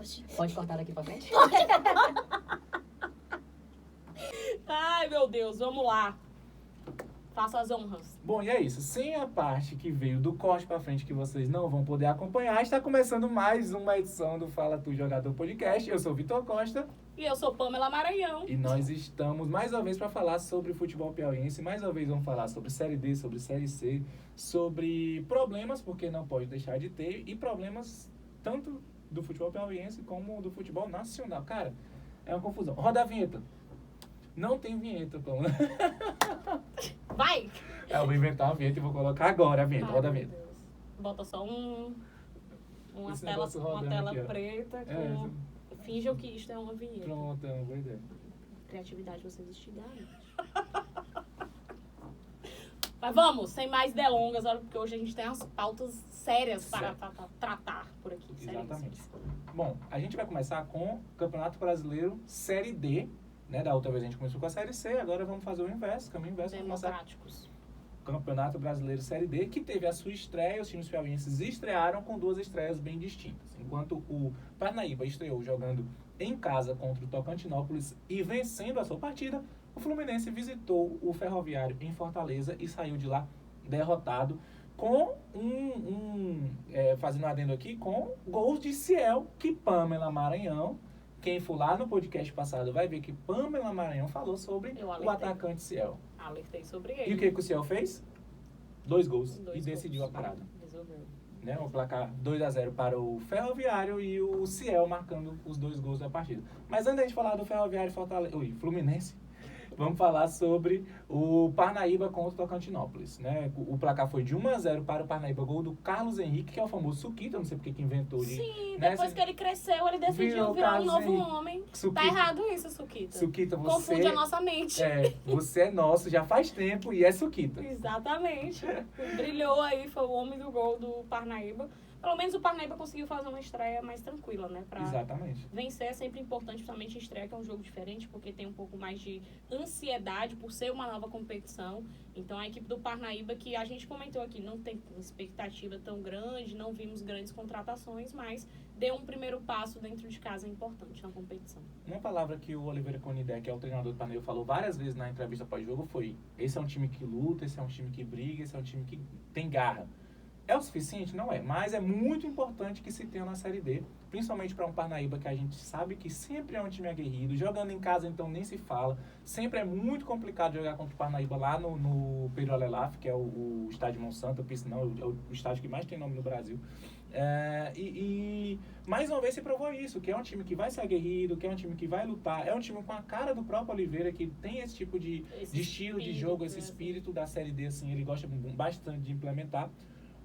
corte. Pode cortar daqui pra frente? Ai, meu Deus, vamos lá. Faça as honras. Bom, e é isso. Sem a parte que veio do corte pra frente que vocês não vão poder acompanhar, está começando mais uma edição do Fala Tu Jogador Podcast. Eu sou o Vitor Costa. E eu sou Pamela Maranhão. E nós estamos mais uma vez para falar sobre futebol piauiense. Mais uma vez vamos falar sobre Série D, sobre Série C, sobre problemas, porque não pode deixar de ter, e problemas tanto do futebol piauiense como do futebol nacional. Cara, é uma confusão. Roda a vinheta. Não tem vinheta, Pamela. Vai! Eu vou inventar uma vinheta e vou colocar agora a vinheta. Ai, Roda a meu vinheta. Deus. Bota só uma Esse tela, negócio rodando uma tela aqui, ó. preta com... Finjam que isto é uma vinheta. Pronto, é uma boa ideia. Criatividade vocês estigaram. Mas vamos, sem mais delongas, olha, porque hoje a gente tem umas pautas sérias para tratar por aqui. Exatamente. Seríssimas. Bom, a gente vai começar com o Campeonato Brasileiro Série D, né? Da outra vez a gente começou com a Série C, agora vamos fazer o inverso, caminho inverso. Vamos começar Democráticos. Campeonato Brasileiro Série D, que teve a sua estreia, os times piauienses estrearam com duas estreias bem distintas. Enquanto o Parnaíba estreou jogando em casa contra o Tocantinópolis e vencendo a sua partida, o Fluminense visitou o Ferroviário em Fortaleza e saiu de lá derrotado com fazendo um adendo aqui, com gols de Ciel, que Pamela Maranhão, quem for lá no podcast passado vai ver que Pamela Maranhão falou sobre Eu o alertei. atacante Ciel. Alertei sobre E ele. o que o Ciel fez? 2 gols. Dois E decidiu a gols. parada. Resolveu. Né? O placar 2-0 para o Ferroviário e o Ciel marcando os 2 gols da partida. Mas antes de falar do Ferroviário e Fluminense, vamos falar sobre o Parnaíba contra o Tocantinópolis. Né? O placar foi de 1-0 para o Parnaíba, gol do Carlos Henrique, que é o famoso Suquita, não sei porque que inventou de... Sim, né? depois que ele cresceu, ele decidiu Virou virar um Carlos novo Henrique. homem. Suquita. Tá errado isso, Suquita. Suquita, você... Confunde a nossa mente. Você é nosso já faz tempo e é Suquita. Exatamente. Brilhou aí, foi o homem do gol do Parnaíba. Pelo menos o Parnaíba conseguiu fazer uma estreia mais tranquila, né? Pra Exatamente. vencer é sempre importante, principalmente em estreia, que é um jogo diferente, porque tem um pouco mais de ansiedade por ser uma nova competição. Então a equipe do Parnaíba, que a gente comentou aqui, não tem expectativa tão grande, não vimos grandes contratações, mas deu um primeiro passo dentro de casa importante na competição. Uma palavra que o Oliveira Conidé, que é o treinador do Parnaíba, falou várias vezes na entrevista pós-jogo foi: esse é um time que luta, esse é um time que briga, esse é um time que tem garra. É o suficiente? Não é, mas é muito importante que se tenha na Série D, principalmente para um Parnaíba que a gente sabe que sempre é um time aguerrido, jogando em casa então nem se fala, sempre é muito complicado jogar contra o Parnaíba lá no Pedro Alelaf, que é o estádio Monsanto, Piscinão, é o estádio que mais tem nome no Brasil. Mais uma vez se provou isso, que é um time que vai ser aguerrido, que é um time que vai lutar, é um time com a cara do próprio Oliveira, que tem esse tipo de estilo de jogo, esse espírito da Série D, assim, ele gosta bastante de implementar.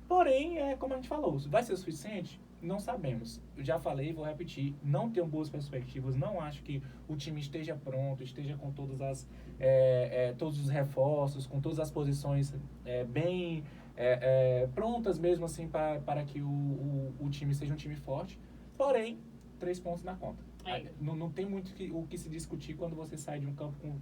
Porém, como a gente falou, vai ser o suficiente? Não sabemos. Eu já falei, vou repetir, não tenho boas perspectivas, não acho que o time esteja pronto, esteja com todos os reforços, com todas as posições bem prontas mesmo assim para que o time seja um time forte. Porém, 3 pontos na conta. Não tem muito o que se discutir quando você sai de um campo com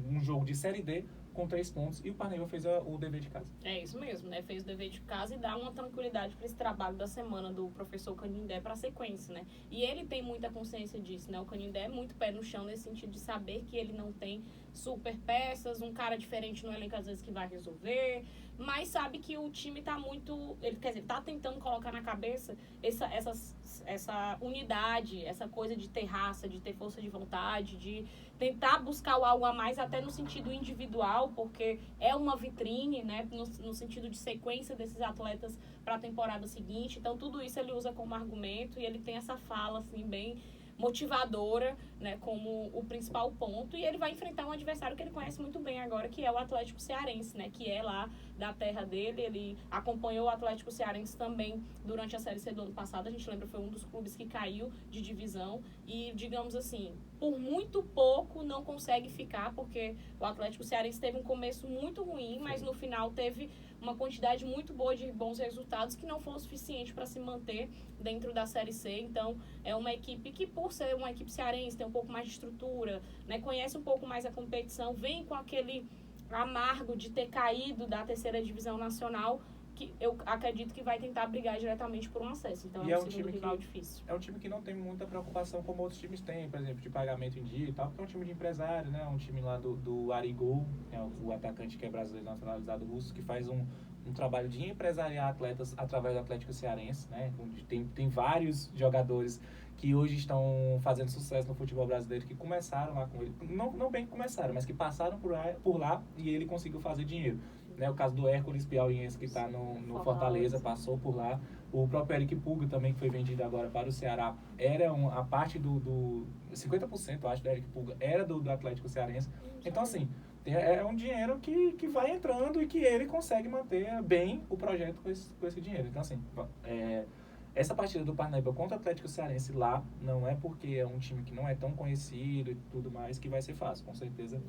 um jogo de Série D com 3 pontos e o Parnaíba fez o dever de casa. É isso mesmo, né? Fez o dever de casa e dá uma tranquilidade para esse trabalho da semana do professor Canindé para a sequência, né? E ele tem muita consciência disso, né? O Canindé é muito pé no chão nesse sentido de saber que ele não tem super peças, um cara diferente no elenco às vezes que vai resolver, mas sabe que o time tá muito... Ele, quer dizer, tá tentando colocar na cabeça essa unidade, essa coisa de ter raça, de ter força de vontade, de tentar buscar algo a mais até no sentido individual, porque é uma vitrine, né, no sentido de sequência desses atletas para a temporada seguinte. Então, tudo isso ele usa como argumento e ele tem essa fala, assim, bem motivadora, né, como o principal ponto, e ele vai enfrentar um adversário que ele conhece muito bem agora, que é o Atlético Cearense, né, que é lá da terra dele. Ele acompanhou o Atlético Cearense também durante a Série C do ano passado, a gente lembra, foi um dos clubes que caiu de divisão e, digamos assim, por muito pouco não consegue ficar, porque o Atlético Cearense teve um começo muito ruim, mas no final teve uma quantidade muito boa de bons resultados que não foi o suficiente para se manter dentro da Série C. Então, é uma equipe que, por ser uma equipe cearense, tem um pouco mais de estrutura, né, conhece um pouco mais a competição, vem com aquele amargo de ter caído da terceira divisão nacional, que eu acredito que vai tentar brigar diretamente por um acesso. Então é um segundo rival difícil. É um time que não tem muita preocupação como outros times têm, por exemplo, de pagamento em dia e tal, porque é um time de empresário, né? Um time lá do Arigol, que é o atacante que é brasileiro nacionalizado russo, que faz um trabalho de empresariar atletas através do Atlético Cearense, né? Tem vários jogadores que hoje estão fazendo sucesso no futebol brasileiro, que começaram lá com ele. Não bem que começaram, mas que passaram por lá e ele conseguiu fazer dinheiro. Né, o caso do Hércules Piauiense, que está no Fortaleza, passou por lá. O próprio Eric Puga também, que foi vendido agora para o Ceará, era a parte do 50%, eu acho, do Eric Puga, era do Atlético Cearense. Então, assim, é um dinheiro que vai entrando e que ele consegue manter bem o projeto com esse dinheiro. Então, assim, essa partida do Parnaíba contra o Atlético Cearense lá, não é porque é um time que não é tão conhecido e tudo mais que vai ser fácil, com certeza.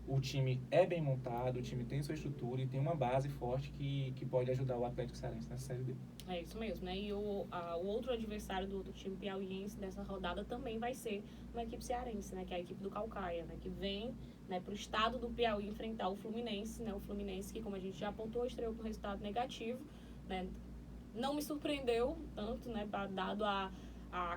O time é bem montado, o time tem sua estrutura e tem uma base forte que pode ajudar o Atlético Cearense nessa Série D. É isso mesmo, né? E o outro adversário do outro time piauiense dessa rodada também vai ser uma equipe cearense, né? Que é a equipe do Caucaia, né? Que vem, né, para o estado do Piauí enfrentar o Fluminense, né? O Fluminense que, como a gente já apontou, estreou com resultado negativo, né? Não me surpreendeu tanto, né? Dado a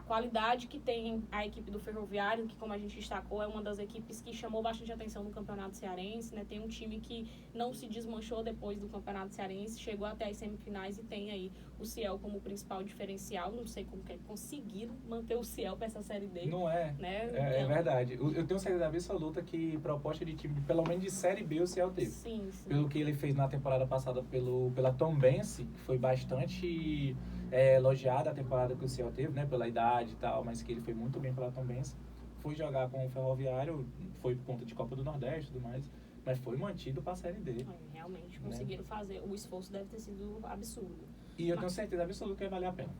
qualidade que tem a equipe do Ferroviário, que, como a gente destacou, é uma das equipes que chamou bastante atenção no Campeonato Cearense, né? Tem um time que não se desmanchou depois do Campeonato Cearense, chegou até as semifinais e tem aí o Ciel como principal diferencial. Não sei como que conseguiram manter o Ciel para essa Série D. Não é, né? É verdade. Eu tenho certeza absoluta que proposta de time, pelo menos de Série B, o Ciel teve. Sim. Pelo que ele fez na temporada passada pela Tombense, que foi bastante... elogiada a temporada que o Ciel teve, né, pela idade e tal, mas que ele foi muito bem pela Tombense. Foi jogar com o Ferroviário, foi por conta de Copa do Nordeste e tudo mais, mas foi mantido para a Série D. Realmente, conseguiram fazer. O esforço deve ter sido absurdo. E eu tenho certeza absoluta que vai valer a pena.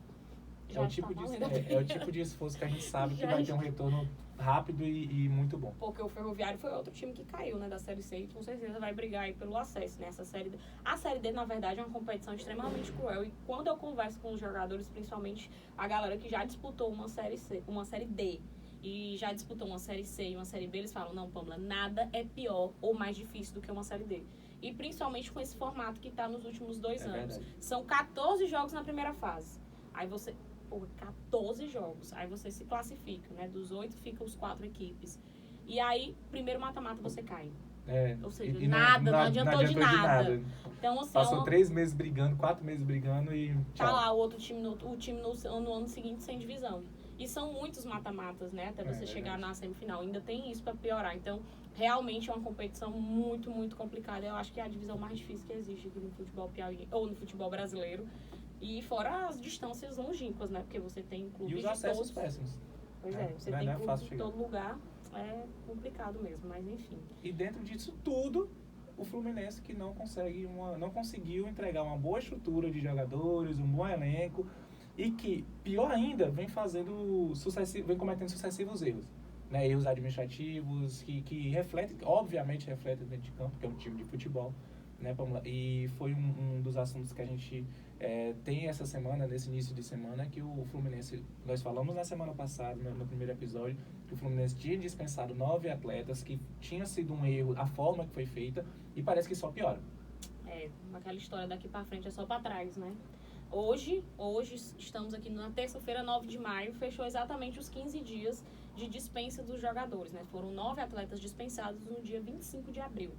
É o tipo de esforço que a gente sabe que vai ter um retorno rápido e muito bom. Porque o Ferroviário foi outro time que caiu, né, da Série C e com certeza vai brigar aí pelo acesso, né? Essa Série D. A Série D, na verdade, é uma competição extremamente cruel e quando eu converso com os jogadores, principalmente a galera que já disputou uma Série D e já disputou uma Série C e uma Série B, eles falam, não, Pamela, nada é pior ou mais difícil do que uma Série D. E principalmente com esse formato que está nos últimos 2 anos. Verdade. São 14 jogos na primeira fase. Aí você... 14 jogos. Aí você se classifica, né? Dos 8 ficam os 4 equipes. E aí, primeiro mata-mata, você cai. Ou seja, não adiantou de nada. Então, assim, passou 3 meses brigando, 4 meses brigando e tchau. Tá lá o outro time, no ano seguinte sem divisão. E são muitos mata-matas, né? Até você chegar na semifinal. Ainda tem isso para piorar. Então, realmente é uma competição muito, muito complicada. Eu acho que é a divisão mais difícil que existe aqui no futebol piauí, ou no futebol brasileiro. E fora as distâncias longínquas, né? Porque você tem clubes de acessos péssimos. Pois você tem clubes em todo lugar. É complicado mesmo, mas enfim. E dentro disso tudo, o Fluminense que não conseguiu entregar uma boa estrutura de jogadores, um bom elenco, e que, pior ainda, vem cometendo sucessivos erros. Né? Erros administrativos que obviamente refletem dentro de campo, porque é um time de futebol. Né, Pamela? E foi um dos assuntos que a gente tem essa semana, nesse início de semana, que o Fluminense, nós falamos na semana passada, no primeiro episódio, que o Fluminense tinha dispensado 9 atletas, que tinha sido um erro a forma que foi feita, e parece que só piora. Aquela história daqui pra frente é só pra trás, né? Hoje estamos aqui na terça-feira, 9 de maio, fechou exatamente os 15 dias de dispensa dos jogadores, né? Foram 9 atletas dispensados no dia 25 de abril.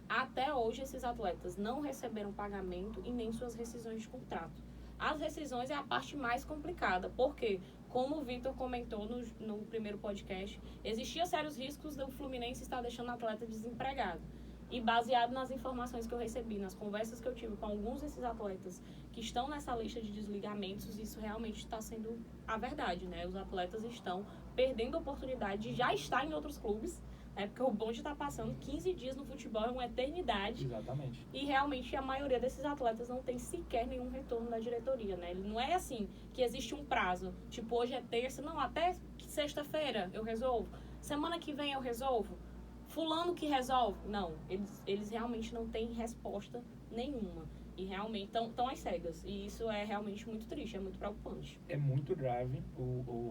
Até hoje, esses atletas não receberam pagamento e nem suas rescisões de contrato. As rescisões é a parte mais complicada, porque, como o Vitor comentou no primeiro podcast, existia sérios riscos do Fluminense estar deixando o atleta desempregado. E baseado nas informações que eu recebi, nas conversas que eu tive com alguns desses atletas que estão nessa lista de desligamentos, isso realmente está sendo a verdade, né? Os atletas estão perdendo a oportunidade de já estar em outros clubes, porque o bonde está passando 15 dias no futebol, é uma eternidade. Exatamente. E realmente a maioria desses atletas não tem sequer nenhum retorno da diretoria, né? Não é assim que existe um prazo. Tipo, hoje é terça, não, até sexta-feira eu resolvo. Semana que vem eu resolvo. Fulano que resolve. Não, eles realmente não têm resposta nenhuma. E realmente estão às cegas. E isso é realmente muito triste, é muito preocupante. É muito grave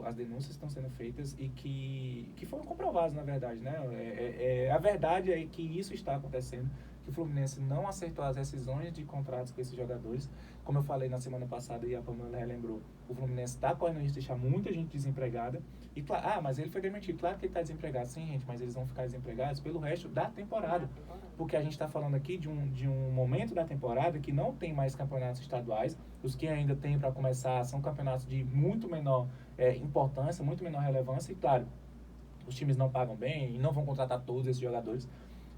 as denúncias que estão sendo feitas e que foram comprovadas, na verdade, né? A verdade é que isso está acontecendo, que o Fluminense não acertou as rescisões de contratos com esses jogadores. Como eu falei na semana passada e a Pamela relembrou, o Fluminense está correndo risco de deixar muita gente desempregada. E mas ele foi demitido. Claro que ele está desempregado, sim, gente, mas eles vão ficar desempregados pelo resto da temporada. Porque a gente está falando aqui de um momento da temporada que não tem mais campeonatos estaduais. Os que ainda tem para começar são campeonatos de muito menor importância, muito menor relevância. E, claro, os times não pagam bem e não vão contratar todos esses jogadores.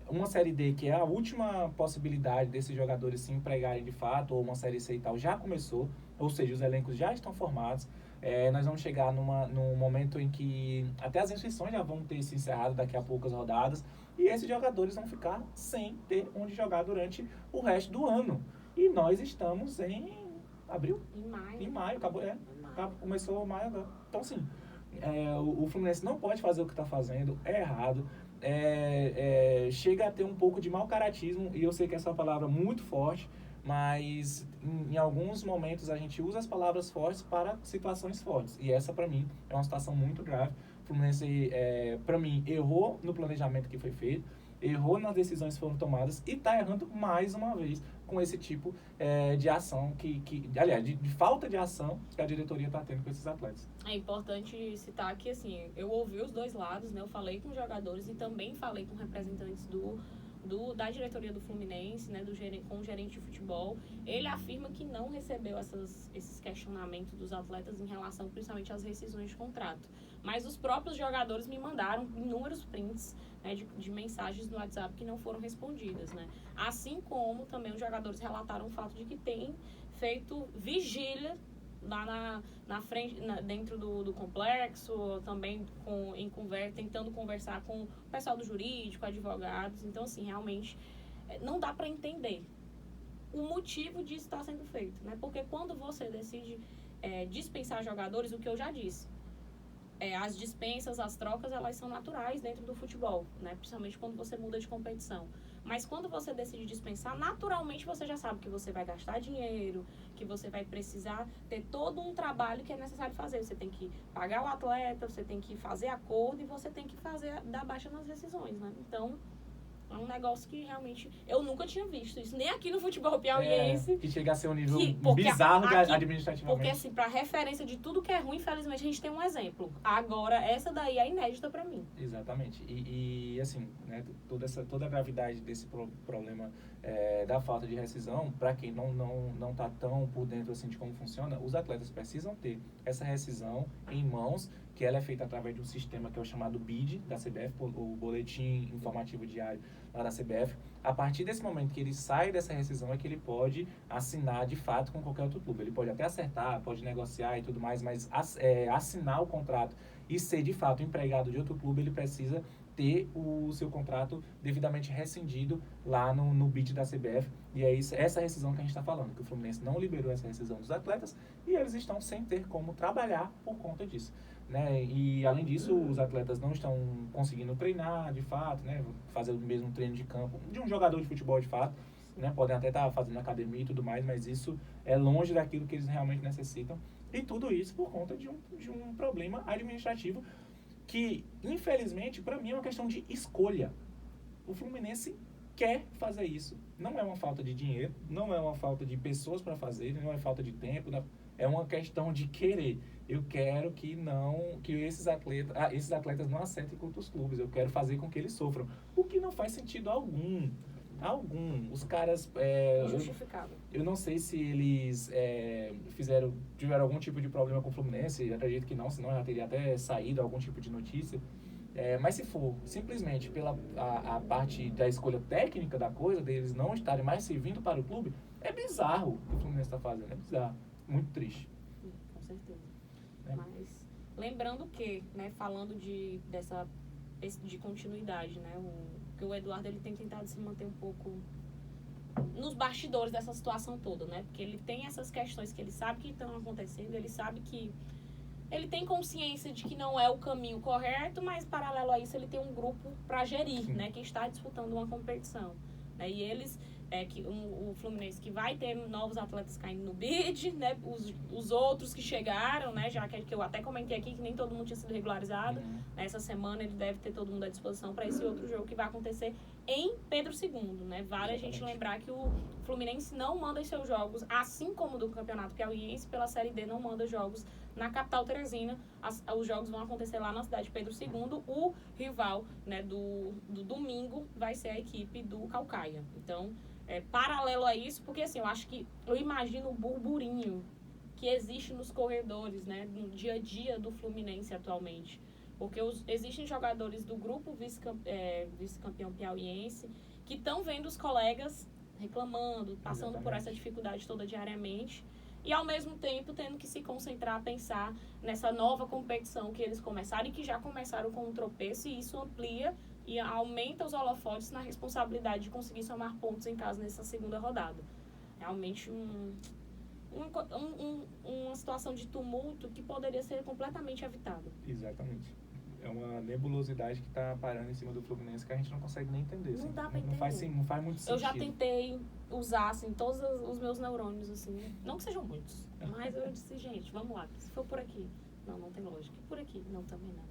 Uma Série D, que é a última possibilidade desses jogadores se empregarem de fato, ou uma Série C e tal, já começou. Ou seja, os elencos já estão formados. Nós vamos chegar num momento em que até as inscrições já vão ter se encerrado daqui a poucas rodadas. E esses jogadores vão ficar sem ter onde jogar durante o resto do ano. E nós estamos em abril? Em maio. Acabou, começou maio agora. Então, assim, o Fluminense não pode fazer o que está fazendo, é errado. Chega a ter um pouco de mau caratismo, e eu sei que essa é uma palavra muito forte, mas em alguns momentos a gente usa as palavras fortes para situações fortes. E essa, para mim, é uma situação muito grave. O Fluminense, para mim, errou no planejamento que foi feito, errou nas decisões que foram tomadas e está errando mais uma vez com esse tipo de ação, aliás, de falta de ação que a diretoria está tendo com esses atletas. É importante citar que, assim, eu ouvi os dois lados, né? Eu falei com jogadores e também falei com representantes da diretoria do Fluminense, né, com o gerente de futebol. Ele afirma que não recebeu esses questionamentos dos atletas em relação principalmente às rescisões de contrato. Mas os próprios jogadores me mandaram inúmeros prints, né, de mensagens no WhatsApp que não foram respondidas, né? Assim como também os jogadores relataram o fato de que têm feito vigília lá na frente, dentro do complexo, também tentando conversar com o pessoal do jurídico, advogados. Então, assim, realmente não dá para entender o motivo disso estar sendo feito, né? Porque quando você decide dispensar jogadores, o que eu já disse, as dispensas, as trocas, elas são naturais dentro do futebol, né? Principalmente quando você muda de competição. Mas quando você decide dispensar, naturalmente você já sabe que você vai gastar dinheiro, que você vai precisar ter todo um trabalho que é necessário fazer. Você tem que pagar o atleta, você tem que fazer acordo e você tem que dar baixa nas rescisões, né? Então, é um negócio que realmente eu nunca tinha visto isso, nem aqui no futebol piauiense. Que chega a ser um nível bizarro administrativamente. Porque, assim, pra referência de tudo que é ruim, infelizmente, a gente tem um exemplo. Agora, essa daí é inédita pra mim. Exatamente. E assim, né, toda a gravidade desse problema da falta de rescisão, para quem não tá tão por dentro assim de como funciona, os atletas precisam ter essa rescisão em mãos, que ela é feita através de um sistema que é o chamado BID da CBF, o Boletim Informativo Diário lá da CBF. A partir desse momento que ele sai dessa rescisão é que ele pode assinar de fato com qualquer outro clube. Ele pode até acertar, pode negociar e tudo mais, mas assinar o contrato e ser de fato empregado de outro clube, ele precisa ter o seu contrato devidamente rescindido lá no BID da CBF. E é essa rescisão que a gente está falando, que o Fluminense não liberou essa rescisão dos atletas e eles estão sem ter como trabalhar por conta disso, né? E além disso, os atletas não estão conseguindo treinar de fato, né? Fazer o mesmo treino de campo de um jogador de futebol de fato, né? Podem até estar fazendo academia e tudo mais, mas isso é longe daquilo que eles realmente necessitam. E tudo isso por conta de um problema administrativo que, infelizmente, para mim é uma questão de escolha. O Fluminense quer fazer isso. Não é uma falta de dinheiro, não é uma falta de pessoas para fazer, não é falta de tempo, é uma questão de querer. Eu quero que esses atletas não aceitem contra os clubes. Eu quero fazer com que eles sofram. O que não faz sentido algum. Os caras... Justificável. Eu não sei se eles tiveram algum tipo de problema com o Fluminense. Eu acredito que não, senão já teria até saído algum tipo de notícia. Mas se for simplesmente pela a parte da escolha técnica da coisa, deles não estarem mais servindo para o clube, é bizarro o que o Fluminense está fazendo. É bizarro. Muito triste. Com certeza. Mas lembrando que, né, falando de continuidade, né, que o Eduardo ele tem tentado se manter um pouco nos bastidores dessa situação toda, né? Porque ele tem essas questões que ele sabe que estão acontecendo, ele sabe que ele tem consciência de que não é o caminho correto, mas paralelo a isso ele tem um grupo para gerir, né, que está disputando uma competição, né? E eles o Fluminense que vai ter novos atletas caindo no BID, né? Os outros que chegaram, né? Já que eu até comentei aqui que nem todo mundo tinha sido regularizado. Essa semana ele deve ter todo mundo à disposição para esse outro jogo que vai acontecer em Pedro II, né? Vale a gente lembrar que o Fluminense não manda os seus jogos, assim como do Campeonato Piauiense, pela Série D não manda jogos na capital teresina. Os jogos vão acontecer lá na cidade de Pedro II. O rival, né, do domingo vai ser a equipe do Caucaia. Então, paralelo a isso, porque assim, eu imagino o burburinho que existe nos corredores, né, no dia a dia do Fluminense atualmente. Porque existem jogadores do grupo vice-campeão piauiense que estão vendo os colegas reclamando, passando por essa dificuldade toda diariamente e, ao mesmo tempo, tendo que se concentrar, pensar nessa nova competição que eles começaram e que já começaram com um tropeço, e isso amplia e aumenta os holofotes na responsabilidade de conseguir somar pontos em casa nessa segunda rodada. Realmente uma situação de tumulto que poderia ser completamente evitada. Exatamente. É uma nebulosidade que está parando em cima do Fluminense que a gente não consegue nem entender. Não assim. dá pra entender. Não faz muito sentido. Eu já tentei usar, assim, todos os meus neurônios, assim. Não que sejam muitos, mas eu disse, gente, vamos lá. Se for por aqui, não tem lógica. Por aqui, não, também não.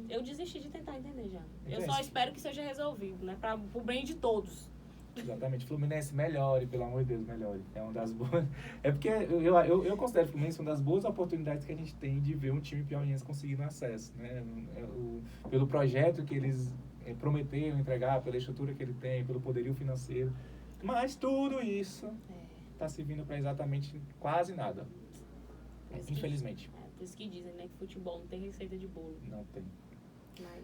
Eu desisti de tentar entender já. Eu só espero que seja resolvido, né? Pro bem de todos. Exatamente. Fluminense, melhore, pelo amor de Deus, melhore. É uma das boas... É porque eu considero o Fluminense uma das boas oportunidades que a gente tem de ver um time piauiense conseguindo acesso, né? Pelo projeto que eles prometeram entregar, pela estrutura que ele tem, pelo poderio financeiro. Mas tudo isso está servindo para exatamente quase nada. Infelizmente. Por isso que dizem, né? Que futebol não tem receita de bolo. Não tem. Mas...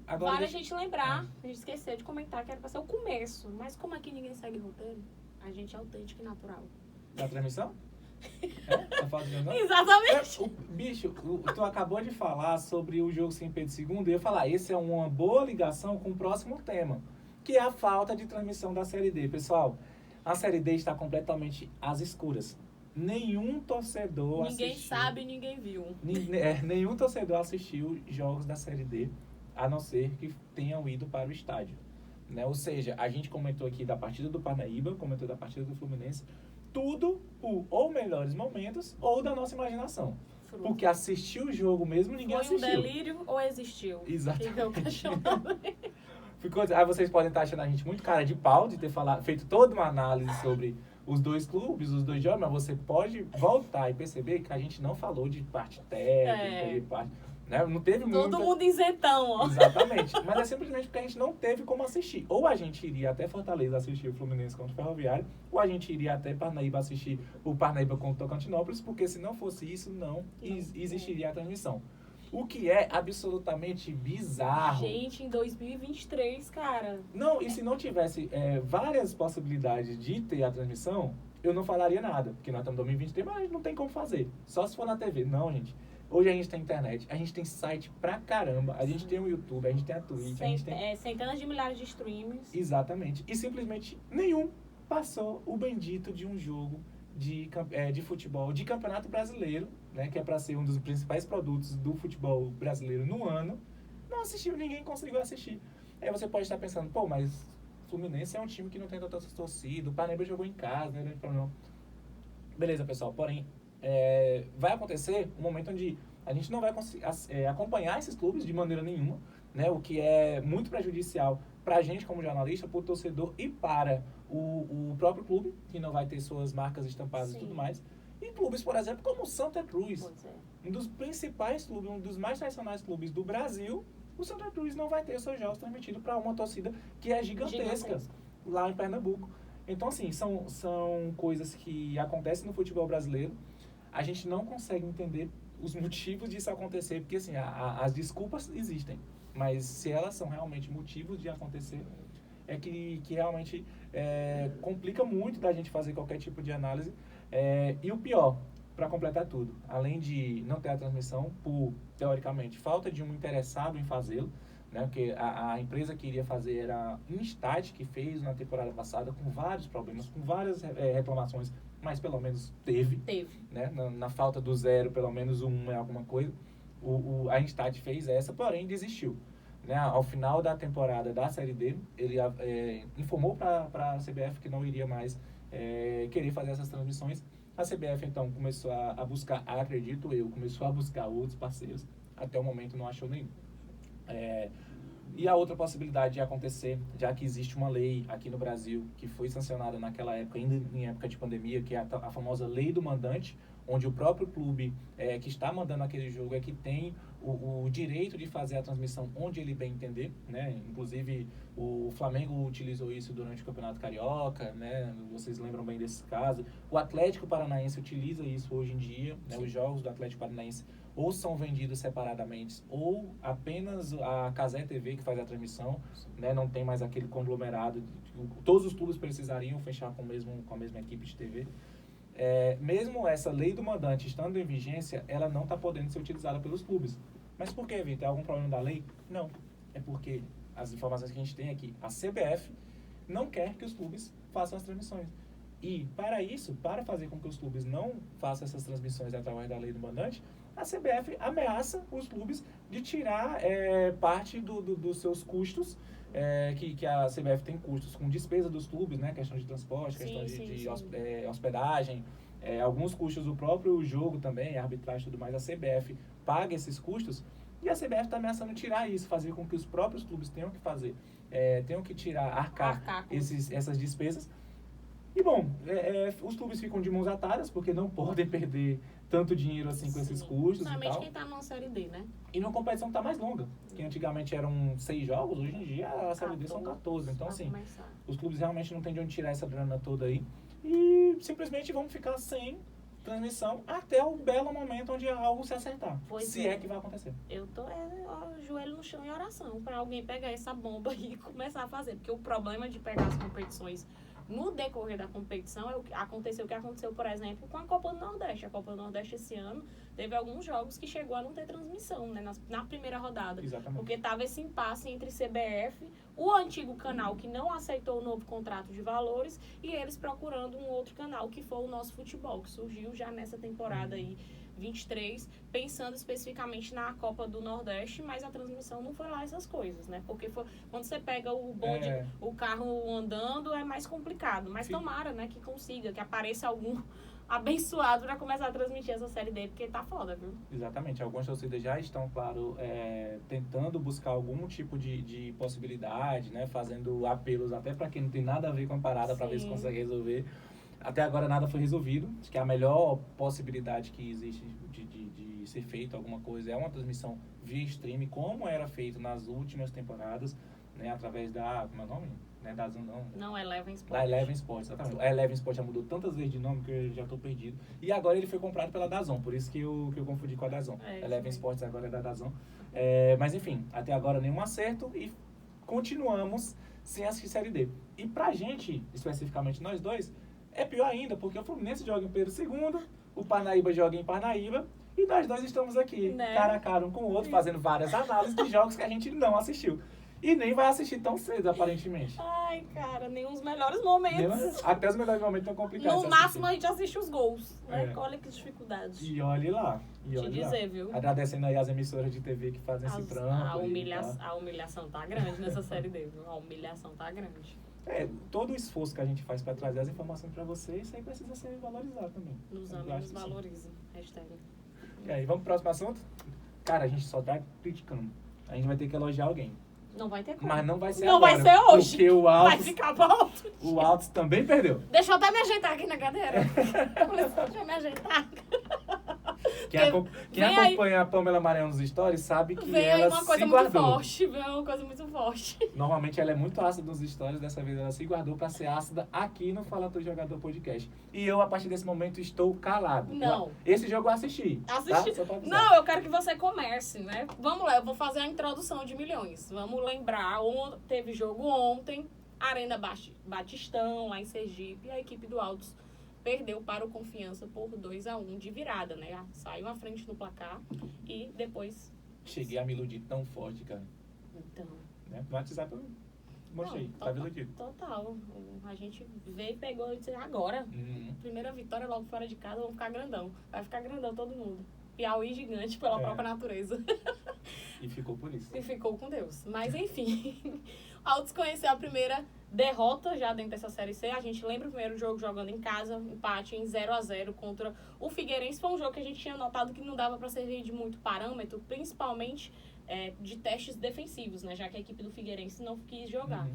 Agora, vale a gente lembrar, a gente esqueceu de comentar que era pra ser o começo. Mas como aqui ninguém segue roteiro, a gente é autêntico e natural. Da transmissão? Tá falando de não? Exatamente. Bicho, tu acabou de falar sobre o jogo sem Pedro II e eu ia falar, esse é uma boa ligação com o próximo tema, que é a falta de transmissão da Série D. Pessoal, a Série D está completamente às escuras. Nenhum torcedor ninguém sabe, ninguém viu. Nenhum torcedor assistiu jogos da Série D, a não ser que tenham ido para o estádio, né? Ou seja, a gente comentou aqui da partida do Parnaíba, comentou da partida do Fluminense, tudo por ou melhores momentos ou da nossa imaginação. Porque assistir o jogo mesmo, ninguém assistiu. Foi um delírio ou existiu? Exatamente. Aí vocês podem estar achando a gente muito cara de pau de ter feito toda uma análise sobre os dois clubes, os dois jogos, mas você pode voltar e perceber que a gente não falou de parte técnica, de parte... Né? Não teve todo mundo isentão, ó. Exatamente. Mas é simplesmente porque a gente não teve como assistir. Ou a gente iria até Fortaleza assistir o Fluminense contra o Ferroviário, ou a gente iria até Parnaíba assistir o Parnaíba contra o Tocantinópolis, porque se não fosse isso, não existiria a transmissão. O que é absolutamente bizarro. Gente, em 2023, cara. Não, e se não tivesse várias possibilidades de ter a transmissão, eu não falaria nada. Porque nós estamos em 2023, mas não tem como fazer. Só se for na TV. Não, gente. Hoje a gente tem internet, a gente tem site pra caramba, a gente tem o YouTube, a gente tem a Twitch, a gente tem... centenas de milhares de streams. Exatamente. E simplesmente nenhum passou o bendito de um jogo de futebol, de Campeonato Brasileiro, né, que é para ser um dos principais produtos do futebol brasileiro no ano. Não assistiu, ninguém conseguiu assistir. Aí você pode estar pensando, pô, mas Fluminense é um time que não tem tanta torcida, o Parnaíba jogou em casa, né? Não. Beleza, pessoal, porém, vai acontecer um momento onde a gente não vai conseguir acompanhar esses clubes de maneira nenhuma, né? O que é muito prejudicial para a gente como jornalista, para o torcedor e para o próprio clube, que não vai ter suas marcas estampadas. Sim. E tudo mais. E clubes, por exemplo, como o Santa Cruz, um dos principais clubes, um dos mais tradicionais clubes do Brasil, o Santa Cruz não vai ter seus jogos transmitidos para uma torcida que é gigantesca lá em Pernambuco. Então, assim, são coisas que acontecem no futebol brasileiro. A gente não consegue entender os motivos disso acontecer, porque assim, as desculpas existem, mas se elas são realmente motivos de acontecer, é que realmente complica muito da gente fazer qualquer tipo de análise. E o pior, para completar tudo, além de não ter a transmissão por, teoricamente, falta de um interessado em fazê-lo, né, porque a empresa que iria fazer era Instat, que fez na temporada passada, com vários problemas, com várias reclamações, mas pelo menos teve. Né? Na falta do 0, pelo menos 1 é alguma coisa. A Instat fez essa, porém desistiu. Né? Ao final da temporada da Série D, ele informou para a CBF que não iria mais querer fazer essas transmissões. A CBF, então, começou a buscar, começou a buscar outros parceiros. Até o momento não achou nenhum. E a outra possibilidade de acontecer, já que existe uma lei aqui no Brasil que foi sancionada naquela época, ainda em época de pandemia, que é a famosa lei do mandante, onde o próprio clube que está mandando aquele jogo é que tem o direito de fazer a transmissão onde ele bem entender, né? Inclusive, o Flamengo utilizou isso durante o Campeonato Carioca, né? Vocês lembram bem desse caso. O Atlético Paranaense utiliza isso hoje em dia, né? Os jogos do Atlético Paranaense ou são vendidos separadamente, ou apenas a Cazé TV que faz a transmissão, né? Não tem mais aquele conglomerado. Todos os clubes precisariam fechar com a mesma equipe de TV. Mesmo essa lei do mandante estando em vigência, ela não está podendo ser utilizada pelos clubes. Mas por que, Vitor? É algum problema da lei? Não. É porque as informações que a gente tem aqui, a CBF não quer que os clubes façam as transmissões. E, para isso, para fazer com que os clubes não façam essas transmissões através da lei do mandante, a CBF ameaça os clubes de tirar parte dos seus custos, que a CBF tem custos com despesa dos clubes, né? Questão de transporte, questão de hospedagem, alguns custos do próprio jogo também, arbitragem e tudo mais. A CBF paga esses custos e a CBF está ameaçando tirar isso, fazer com que os próprios clubes tenham que fazer, tenham que arcar essas despesas. E, bom, os clubes ficam de mãos atadas, porque não podem perder tanto dinheiro assim com esses custos e principalmente tal. quem tá numa Série D, né? E numa competição que tá mais longa, que antigamente eram 6 jogos, hoje em dia a Série D são 14. Então, assim, os clubes realmente não têm de onde tirar essa grana toda aí. E simplesmente vão ficar sem transmissão até o belo momento onde algo se acertar. Se é que vai acontecer. Eu tô joelho no chão em oração pra alguém pegar essa bomba e começar a fazer. Porque o problema de pegar as competições no decorrer da competição aconteceu o que aconteceu, por exemplo, com a Copa do Nordeste. A Copa do Nordeste esse ano teve alguns jogos que chegou a não ter transmissão, né, na primeira rodada. Exatamente. Porque tava esse impasse entre CBF, o antigo canal que não aceitou o novo contrato de valores e eles procurando um outro canal que foi o Nosso Futebol, que surgiu já nessa temporada aí 23, pensando especificamente na Copa do Nordeste, mas a transmissão não foi lá essas coisas, né? Porque quando você pega o bonde, o carro andando, é mais complicado. Mas tomara, né, que consiga, que apareça algum abençoado para começar a transmitir essa Série D, porque tá foda, viu? Exatamente. Algumas torcidas já estão, claro, tentando buscar algum tipo de possibilidade, né? Fazendo apelos até para quem não tem nada a ver com a parada, para ver se consegue resolver. Até agora nada foi resolvido. Acho que a melhor possibilidade que existe de ser feito alguma coisa é uma transmissão via stream, como era feito nas últimas temporadas, né? Através da... Como é o nome? Da Zon, não. Não, Eleven Sports. Da Eleven Sports, exatamente. A Eleven Sports já mudou tantas vezes de nome que eu já estou perdido. E agora ele foi comprado pela DAZN, por isso que eu confundi com a DAZN. Eleven Sports agora é da DAZN. Mas enfim, até agora nenhum acerto e continuamos sem assistir Série D. E pra gente, especificamente nós dois, é pior ainda, porque o Fluminense joga em Pedro II, o Parnaíba joga em Parnaíba, e nós dois estamos aqui, né, cara a cara um com o outro, fazendo várias análises de jogos que a gente não assistiu. E nem vai assistir tão cedo, aparentemente. Ai, cara, nem os melhores momentos. Até os melhores momentos estão complicados. No máximo a gente assiste os gols, né? Olha que dificuldades. E olhe lá. Te dizer, viu? Agradecendo aí as emissoras de TV que fazem esse trampo. A humilhação tá grande nessa Série D, viu? A humilhação tá grande. Todo o esforço que a gente faz para trazer as informações para vocês, isso aí precisa ser valorizado também. Nos ama e nos valoriza. Hashtag. E aí, vamos pro próximo assunto? Cara, a gente só tá criticando. A gente vai ter que elogiar alguém. Não vai ter como. Mas não vai ser não agora. Não vai ser hoje. Porque o Altos... Vai ficar volto. O Altos também perdeu. Deixa eu até me ajeitar aqui na cadeira. Deixa eu me ajeitar. Quem acompanha a Pamela Maranhão nos stories sabe que ela uma coisa se muito guardou. Forte, vem uma coisa muito forte. Normalmente ela é muito ácida nos stories, dessa vez ela se guardou pra ser ácida aqui no Fala Tu Jogador Podcast. E eu, a partir desse momento, estou calado. Não. Esse jogo eu assisti. Assisti. Tá? Não, eu quero que você comece, né? Vamos lá, eu vou fazer a introdução de milhões. Vamos lembrar, teve jogo ontem, Arena Batistão, lá em Sergipe, e a equipe do Altos perdeu para o Confiança por 2-1 de virada, né? Saiu à frente no placar e depois... Cheguei a me iludir tão forte, cara. Então... Né? No WhatsApp eu mostrei, tava iludido. Total. A gente veio e pegou e disse, agora. Primeira vitória logo fora de casa, vamos ficar grandão. Vai ficar grandão todo mundo. Piauí gigante pela própria natureza. E ficou por isso. E ficou com Deus. Mas enfim, Altos conheceu a primeira derrota já dentro dessa Série C. A gente lembra o primeiro jogo jogando em casa, empate em 0-0 contra o Figueirense. Foi um jogo que a gente tinha notado que não dava para servir de muito parâmetro, principalmente de testes defensivos, né? Já que a equipe do Figueirense não quis jogar.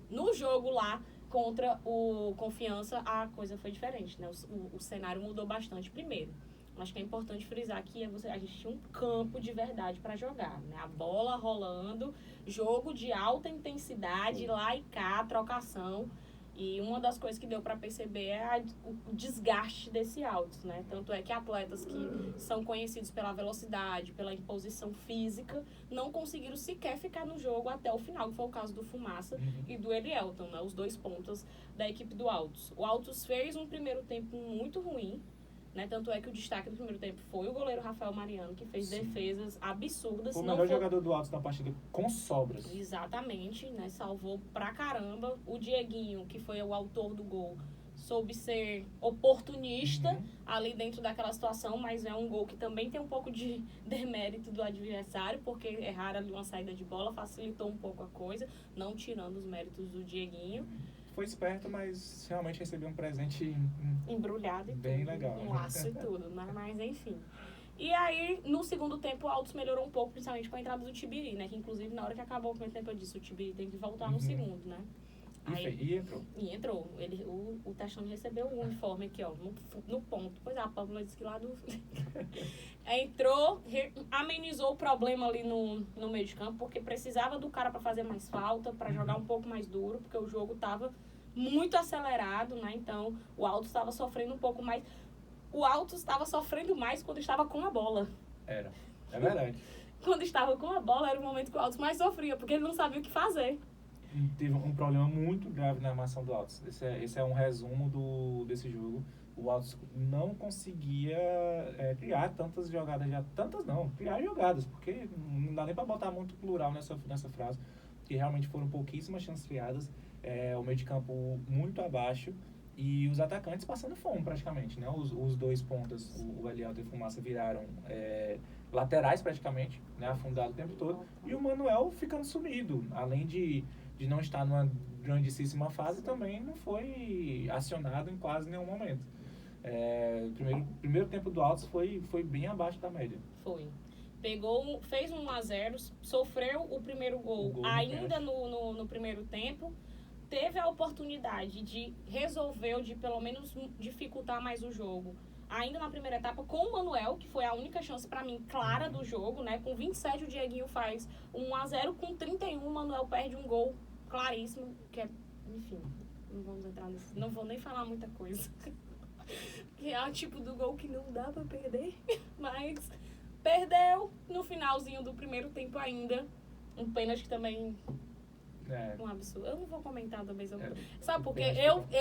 No jogo lá contra o Confiança, a coisa foi diferente, né? O cenário mudou bastante. Primeiro, acho que é importante frisar que a gente tinha um campo de verdade para jogar, né? A bola rolando, jogo de alta intensidade, lá e cá, trocação. E uma das coisas que deu para perceber é o desgaste desse Altos, né? Tanto é que atletas que são conhecidos pela velocidade, pela imposição física, não conseguiram sequer ficar no jogo até o final, que foi o caso do Fumaça e do Elielton, né? Os 2 pontas da equipe do Altos. O Altos fez um primeiro tempo muito ruim, né? Tanto é que o destaque do primeiro tempo foi o goleiro Rafael Mariano, que fez defesas absurdas. O melhor jogador do Altos na partida, com sobras. Exatamente, né? Salvou pra caramba. O Dieguinho, que foi o autor do gol, soube ser oportunista ali dentro daquela situação, mas é um gol que também tem um pouco de demérito do adversário, porque errar ali uma saída de bola facilitou um pouco a coisa, não tirando os méritos do Dieguinho. Foi esperto, mas realmente recebeu um presente embrulhado e bem tudo, legal. Um laço e tudo, né? Mas enfim. E aí, no segundo tempo, o Altos melhorou um pouco, principalmente com a entrada do Tibiri, né? Que inclusive, na hora que acabou o primeiro tempo, eu disse, o Tibiri tem que voltar no segundo, né? E entrou. E entrou. O Testão recebeu o uniforme aqui, ó, no ponto. Pois a Pablo disse que lá do... Entrou, amenizou o problema ali no meio de campo, porque precisava do cara para fazer mais falta, para jogar um pouco mais duro, porque o jogo tava muito acelerado, né? Então, o Altos estava sofrendo um pouco mais. O Altos estava sofrendo mais quando estava com a bola. É verdade. Quando estava com a bola, era o momento que o Altos mais sofria, porque ele não sabia o que fazer. Teve um problema muito grave na armação do Altos. Esse é um resumo desse jogo. O Altos não conseguia criar tantas jogadas, criar jogadas, porque não dá nem para botar muito plural nessa frase, que realmente foram pouquíssimas chances criadas, o meio de campo muito abaixo e os atacantes passando fome praticamente, né? Os 2 pontas, o Elielton e o Fumaça, viraram laterais praticamente, né? Afundado o tempo todo, e o Manuel ficando sumido, além de não estar numa grandíssima fase, também não foi acionado em quase nenhum momento. O primeiro tempo do Altos foi bem abaixo da média. Foi. Fez 1-0, sofreu o primeiro gol ainda no primeiro tempo, teve a oportunidade de resolver, ou de pelo menos dificultar mais o jogo, ainda na primeira etapa, com o Manuel, que foi a única chance para mim clara do jogo, né? Com 27 o Dieguinho faz 1-0, com 31 o Manuel perde um gol claríssimo, que enfim, não vamos entrar nisso, não vou nem falar muita coisa. Que é o tipo do gol que não dá pra perder, mas perdeu no finalzinho do primeiro tempo ainda. Um pênalti que também um absurdo. Eu não vou comentar também sobre... Sabe por quê?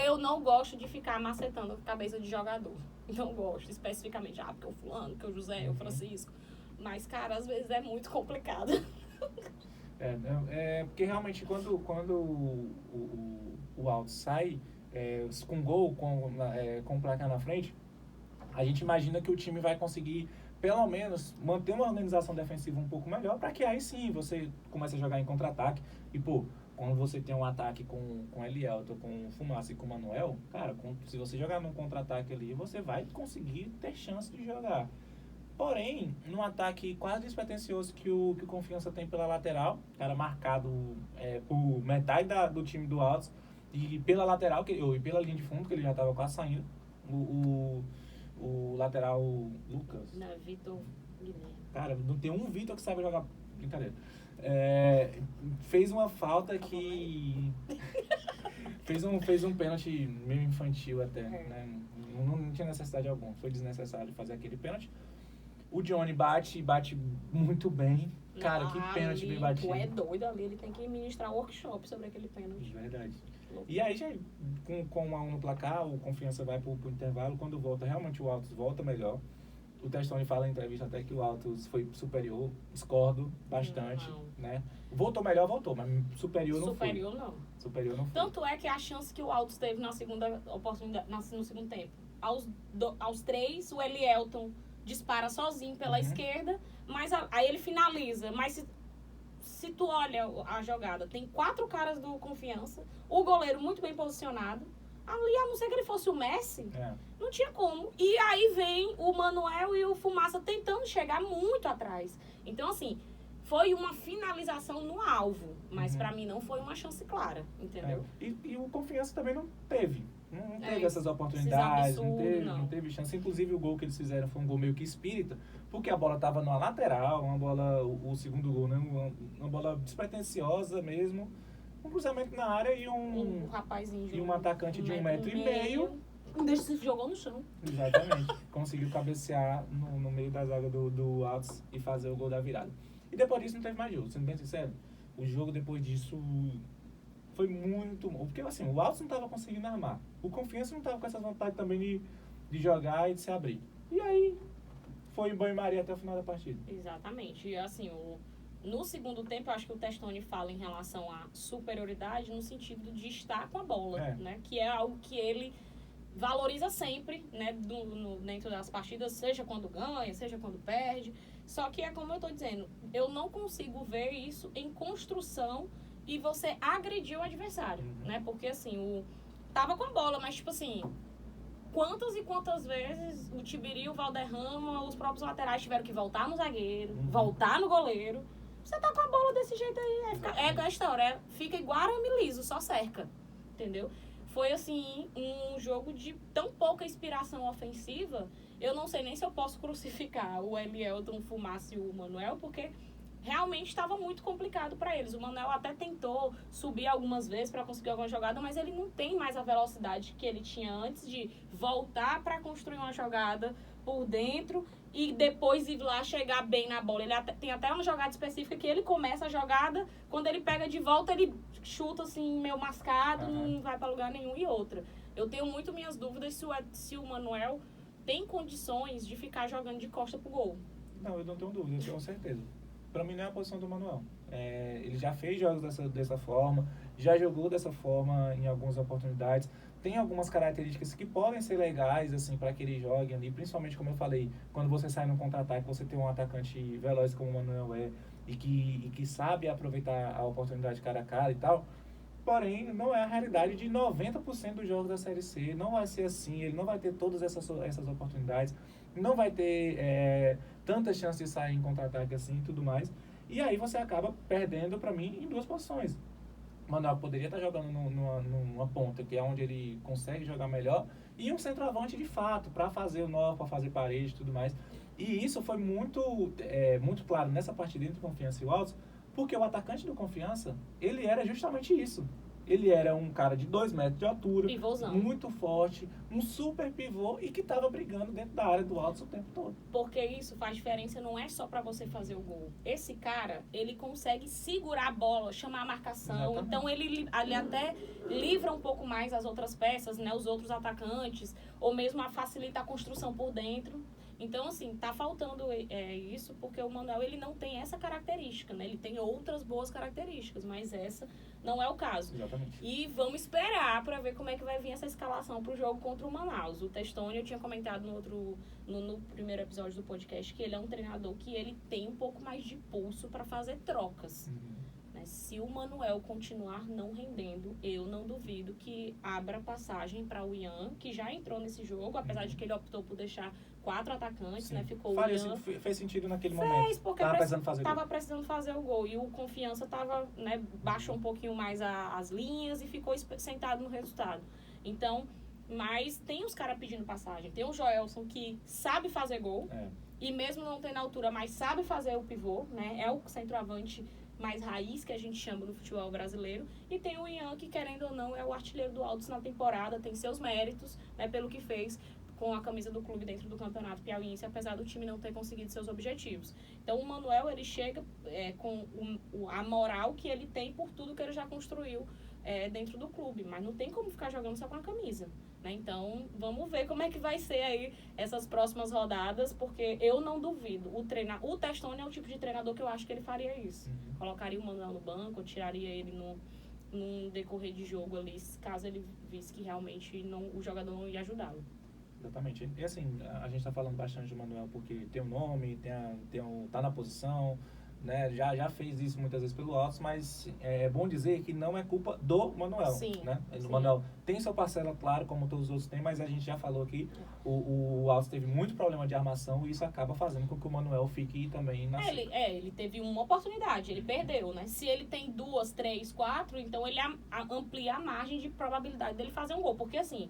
Eu não gosto de ficar macetando a cabeça de jogador. Não gosto, especificamente. Porque o fulano, que o José, o Francisco. Mas, cara, às vezes é muito complicado. Porque realmente quando o Altos sai com gol, com o placar na frente, a gente imagina que o time vai conseguir pelo menos manter uma organização defensiva um pouco melhor, para que aí sim você comece a jogar em contra-ataque. E quando você tem um ataque com o Elielton, com o Fumaça e com o Manuel, cara, se você jogar num contra-ataque ali, você vai conseguir ter chance de jogar. Porém, num ataque quase despretensioso que o Confiança tem pela lateral, cara marcado por metade do time do Altos, e pela lateral, e pela linha de fundo, que ele já estava quase saindo, o lateral Lucas. Não, Vitor Guilherme. Cara, não tem um Vitor que sabe jogar. Brincadeira. Fez uma falta que... fez um pênalti meio infantil até, né? Não tinha necessidade alguma. Foi desnecessário fazer aquele pênalti. O Johnny bate muito bem. Cara, que pênalti bem batido. Tu é doido ali, ele tem que ministrar workshop sobre aquele pênalti. Verdade. E aí, já, com 1-1 no placar, o Confiança vai pro intervalo. Quando volta, realmente o Altos volta melhor. O Testoni fala em entrevista até que o Altos foi superior. Discordo bastante, né? Voltou, mas superior não foi. Superior não foi. Tanto é que a chance que o Altos teve na segunda oportunidade, no segundo tempo. Aos 3, o Elielton dispara sozinho pela esquerda, mas aí ele finaliza. Mas se tu olha a jogada, tem 4 caras do Confiança, o goleiro muito bem posicionado, ali, a não ser que ele fosse o Messi, não tinha como. E aí vem o Manuel e o Fumaça tentando chegar muito atrás. Então, assim, foi uma finalização no alvo, mas pra mim não foi uma chance clara, entendeu? E o Confiança também não teve. Não teve essas oportunidades, não teve chance. Inclusive, o gol que eles fizeram foi um gol meio que espírita, porque a bola estava na lateral, uma bola, o segundo gol, né? Uma bola despretensiosa mesmo, um cruzamento na área e um rapazinho e um atacante de 1,5 m. Se jogou no chão. Exatamente. Conseguiu cabecear no meio da zaga do Altos e fazer o gol da virada. E depois disso não teve mais jogo, sendo bem sincero. O jogo depois disso foi muito... Porque assim, o Altos não estava conseguindo armar. O Confiança não estava com essa vontade também de jogar e de se abrir. E aí foi em banho-maria até o final da partida. Exatamente. E assim, no segundo tempo, eu acho que o Testoni fala em relação à superioridade no sentido de estar com a bola, né? Que é algo que ele valoriza sempre, né? Dentro das partidas, seja quando ganha, seja quando perde. Só que é como eu tô dizendo, eu não consigo ver isso em construção e você agredir o adversário, né? Porque assim, tava com a bola, mas tipo assim, quantas e quantas vezes o Tibiri, o Valderrama, os próprios laterais tiveram que voltar no zagueiro, voltar no goleiro. Você tá com a bola desse jeito aí, é a história, fica igual arame liso, só cerca, entendeu? Foi assim, um jogo de tão pouca inspiração ofensiva, eu não sei nem se eu posso crucificar o Elielton, o Fumaça e o Manuel, porque realmente estava muito complicado para eles. O Manuel até tentou subir algumas vezes para conseguir alguma jogada, mas ele não tem mais a velocidade que ele tinha antes de voltar para construir uma jogada por dentro e depois ir lá chegar bem na bola. Ele tem até uma jogada específica que ele começa a jogada, quando ele pega de volta, ele chuta assim, meio mascado, não vai para lugar nenhum. E outra, eu tenho muito minhas dúvidas se o Manuel tem condições de ficar jogando de costa pro gol. Não, eu não tenho dúvida, eu tenho certeza. Para mim não é a posição do Manuel. Ele já fez jogos dessa forma, já jogou dessa forma em algumas oportunidades. Tem algumas características que podem ser legais assim para que ele jogue ali, principalmente como eu falei, quando você sai no contra-ataque, você tem um atacante veloz como o Manuel e que sabe aproveitar a oportunidade cara a cara e tal. Porém, não é a realidade de 90% dos jogos da Série C. Não vai ser assim, ele não vai ter todas essas oportunidades, não vai ter tantas chances de sair em contra-ataque assim e tudo mais. E aí você acaba perdendo, para mim, em 2 posições. O Manuel poderia estar jogando numa ponta, que é onde ele consegue jogar melhor, e um centroavante de fato, para fazer o nó, para fazer parede e tudo mais. E isso foi muito claro nessa partida entre Confiança e o Altos, porque o atacante do Confiança, ele era justamente isso. Ele era um cara de 2 metros de altura, pivôzão, muito forte, um super pivô e que estava brigando dentro da área do Altos o tempo todo. Porque isso faz diferença, não é só para você fazer o gol. Esse cara, ele consegue segurar a bola, chamar a marcação. Exatamente. Então ele até livra um pouco mais as outras peças, né, os outros atacantes, ou mesmo facilita a construção por dentro. Então, assim, tá faltando isso porque o Manuel, ele não tem essa característica, né? Ele tem outras boas características, mas essa não é o caso. Exatamente. E vamos esperar para ver como é que vai vir essa escalação pro jogo contra o Manaus. O Testoni, eu tinha comentado no primeiro episódio do podcast, que ele é um treinador que ele tem um pouco mais de pulso para fazer trocas. Né? Se o Manuel continuar não rendendo, eu não duvido que abra passagem para o Ian, que já entrou nesse jogo, apesar de que ele optou por deixar 4 atacantes, né? Ficou o Ian. Fez sentido naquele momento. Fez, porque estava precisando fazer o gol. E o Confiança baixou um pouquinho mais as linhas e ficou sentado no resultado. Então, mas tem os caras pedindo passagem. Tem o Joelson, que sabe fazer gol. E mesmo não tendo altura, mas sabe fazer o pivô, né? É o centroavante mais raiz, que a gente chama no futebol brasileiro. E tem o Ian, que querendo ou não, é o artilheiro do Altos na temporada. Tem seus méritos, né? Pelo que fez com a camisa do clube dentro do campeonato piauiense, apesar do time não ter conseguido seus objetivos. Então, o Manuel, ele chega com a moral que ele tem por tudo que ele já construiu dentro do clube, mas não tem como ficar jogando só com a camisa, né? Então, vamos ver como é que vai ser aí essas próximas rodadas, porque eu não duvido. O Testoni é o tipo de treinador que eu acho que ele faria isso. Colocaria o Manuel no banco, ou tiraria ele num decorrer de jogo ali, caso ele visse que realmente o jogador não ia ajudá-lo. Exatamente. E assim, a gente está falando bastante do Manuel porque tem um nome, tá na posição, né, já fez isso muitas vezes pelo Altos, mas é bom dizer que não é culpa do Manuel. Sim, né? sim. O Manuel tem sua parcela, claro, como todos os outros têm, mas a gente já falou aqui, o Altos teve muito problema de armação e isso acaba fazendo com que o Manuel fique também na ele teve uma oportunidade, ele perdeu, né? Se ele tem 2, 3, 4, então ele amplia a margem de probabilidade dele fazer um gol. Porque assim,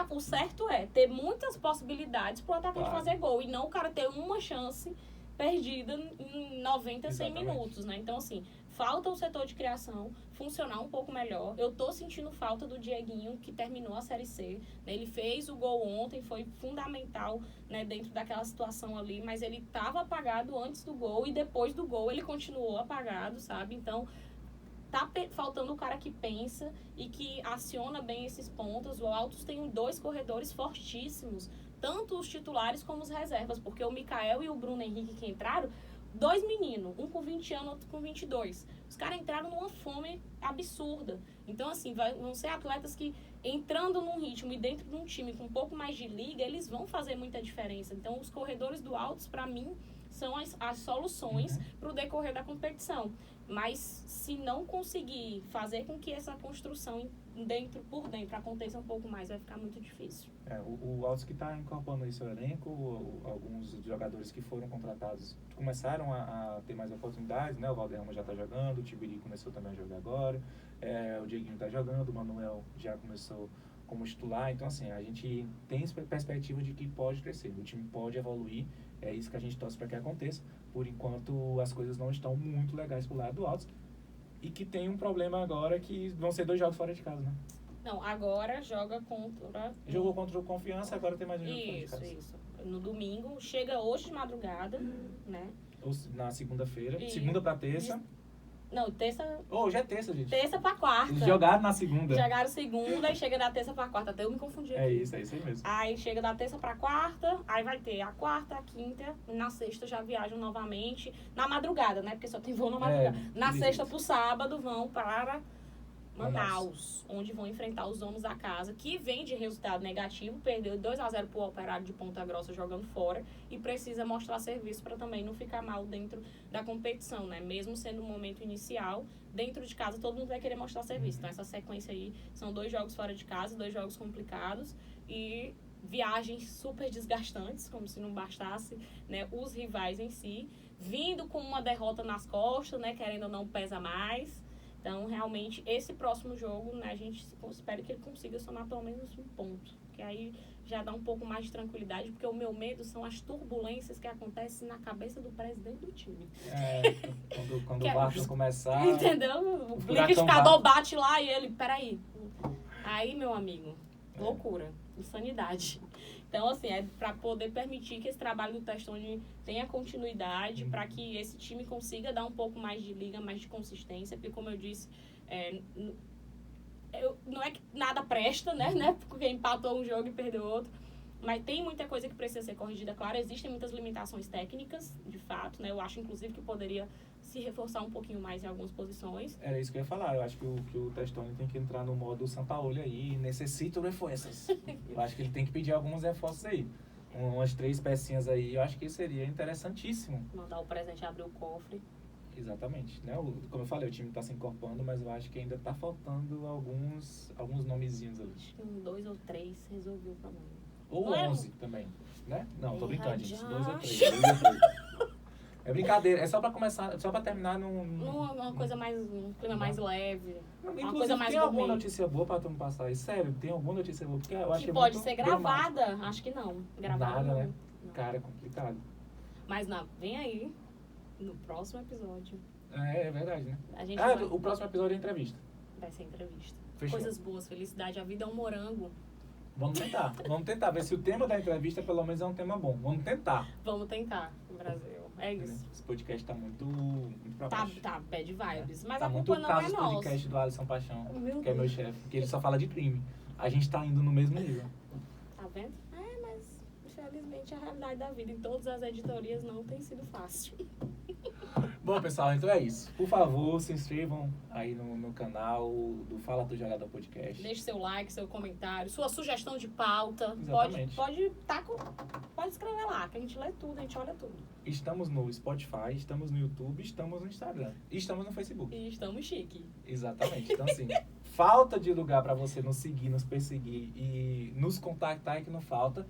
o certo é ter muitas possibilidades pro atacante fazer gol e não o cara ter uma chance perdida em 90, 100 minutos, né? Então, assim, falta o setor de criação funcionar um pouco melhor. Eu tô sentindo falta do Dieguinho, que terminou a Série C, né? Ele fez o gol ontem, foi fundamental, né, dentro daquela situação ali, mas ele tava apagado antes do gol e depois do gol ele continuou apagado, sabe? Então, tá faltando o cara que pensa e que aciona bem esses pontos. O Altos tem 2 corredores fortíssimos, tanto os titulares como os reservas, porque o Mikael e o Bruno Henrique que entraram, 2 meninos, um com 20 anos, outro com 22. Os caras entraram numa fome absurda. Então, assim, vão ser atletas que, entrando num ritmo e dentro de um time com um pouco mais de liga, eles vão fazer muita diferença. Então, os corredores do Altos, para mim, são as soluções para o decorrer da competição. Mas se não conseguir fazer com que essa construção por dentro aconteça um pouco mais, vai ficar muito difícil. O Altos que está incorporando esse elenco, alguns jogadores que foram contratados começaram a ter mais oportunidades, né? O Valderrama já está jogando, o Tibiri começou também a jogar agora, o Dieguinho está jogando, o Manuel já começou como titular. Então, assim, a gente tem perspectiva de que pode crescer, o time pode evoluir. É isso que a gente torce para que aconteça. Por enquanto, as coisas não estão muito legais pro lado do Altos. E que tem um problema agora que vão ser 2 jogos fora de casa, né? Não, agora joga contra... Jogou contra o Confiança, agora tem mais um jogo fora de casa. Isso. No domingo, chega hoje de madrugada, né? Ou na segunda-feira, segunda para terça. Não, terça... Hoje é terça, gente. Terça pra quarta. Eles jogaram na segunda. Jogaram segunda e chega da terça pra quarta. Até eu me confundi aqui. É isso aí mesmo. Aí chega da terça pra quarta, aí vai ter a quarta, a quinta, na sexta já viajam novamente. Na madrugada, né? Porque só tem voo na madrugada. Na sexta pro sábado vão para Manaus, onde vão enfrentar os donos da casa, que vem de resultado negativo, perdeu 2-0 pro Operário de Ponta Grossa jogando fora e precisa mostrar serviço para também não ficar mal dentro da competição, né? Mesmo sendo um momento inicial, dentro de casa todo mundo vai querer mostrar serviço. Então essa sequência aí são 2 jogos fora de casa, 2 jogos complicados e viagens super desgastantes, como se não bastasse, né, os rivais em si, vindo com uma derrota nas costas, né, querendo ou não pesa mais. Então, realmente, esse próximo jogo, né, a gente espera que ele consiga somar pelo menos um ponto. Que aí já dá um pouco mais de tranquilidade, porque o meu medo são as turbulências que acontecem na cabeça do presidente do time. Quando o Barton começar... Entendeu? O liquidificador bate lá e ele, peraí. Aí, meu amigo, loucura, insanidade. Então, assim, é para poder permitir que esse trabalho do Testoni tenha continuidade, para que esse time consiga dar um pouco mais de liga, mais de consistência, porque, como eu disse, não é que nada presta, né? Porque empatou um jogo e perdeu outro, mas tem muita coisa que precisa ser corrigida, claro, existem muitas limitações técnicas, de fato, né? Eu acho, inclusive, que poderia se reforçar um pouquinho mais em algumas posições. Era isso que eu ia falar. Eu acho que o Testoni tem que entrar no modo Sampaoli aí. Necessito reforços. Eu acho que ele tem que pedir alguns reforços aí. Umas 3 pecinhas aí. Eu acho que seria interessantíssimo. Mandar o presente abrir o cofre. Exatamente. Né? Como eu falei, o time está se incorporando, mas eu acho que ainda está faltando alguns nomezinhos ali. Acho que 2 ou 3 resolveu o problema. Ou 11 também. Né? Não, tô brincando, gente. 2 ou 3. É brincadeira, é só pra começar, só pra terminar uma coisa mais, um clima mais leve. Inclusive, coisa mais tem alguma gourmet. Notícia boa pra tu me passar aí? Sério, tem alguma notícia boa? Porque eu acho Que que pode muito ser gravada, acho que não. Gravada nada, não. né? Não. Cara, é complicado. Mas não, vem aí, no próximo episódio. É verdade, né? A gente O próximo episódio é entrevista. vai ser entrevista. Fechou. Coisas boas, felicidade, a vida é um morango. Vamos tentar ver se o tema da entrevista pelo menos é um tema bom. Vamos tentar. Vamos tentar, no Brasil. É isso. Esse podcast tá muito pra Tá, baixo. bad vibes. Mas Tá a muito culpa não é caso nossa. podcast do Alisson Paixão, Meu que é meu Deus. chefe, que ele só fala de crime. A gente tá indo no mesmo nível. Tá vendo? Mas infelizmente a realidade da vida em todas as editorias não tem sido fácil. Bom, pessoal, então é isso. Por favor, se inscrevam aí no canal do Fala do Jogador Podcast. Deixe seu like, seu comentário, sua sugestão de pauta. Exatamente. Pode pode escrever lá, que a gente lê tudo, a gente olha tudo. Estamos no Spotify, estamos no YouTube, estamos no Instagram. E estamos no Facebook. E estamos chique. Exatamente. Então, assim, falta de lugar para você nos seguir, nos perseguir e nos contactar, que não falta.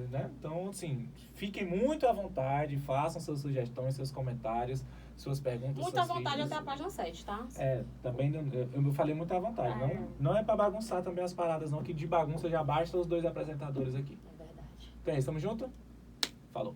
Né? Então, assim, fiquem muito à vontade, façam suas sugestões, seus comentários, suas perguntas. Muito à vontade até a página 7, tá? Também eu falei muito à vontade. Não é para bagunçar também as paradas, não, que de bagunça já basta os dois apresentadores aqui. É verdade. Então é isso, tamo junto? Falou.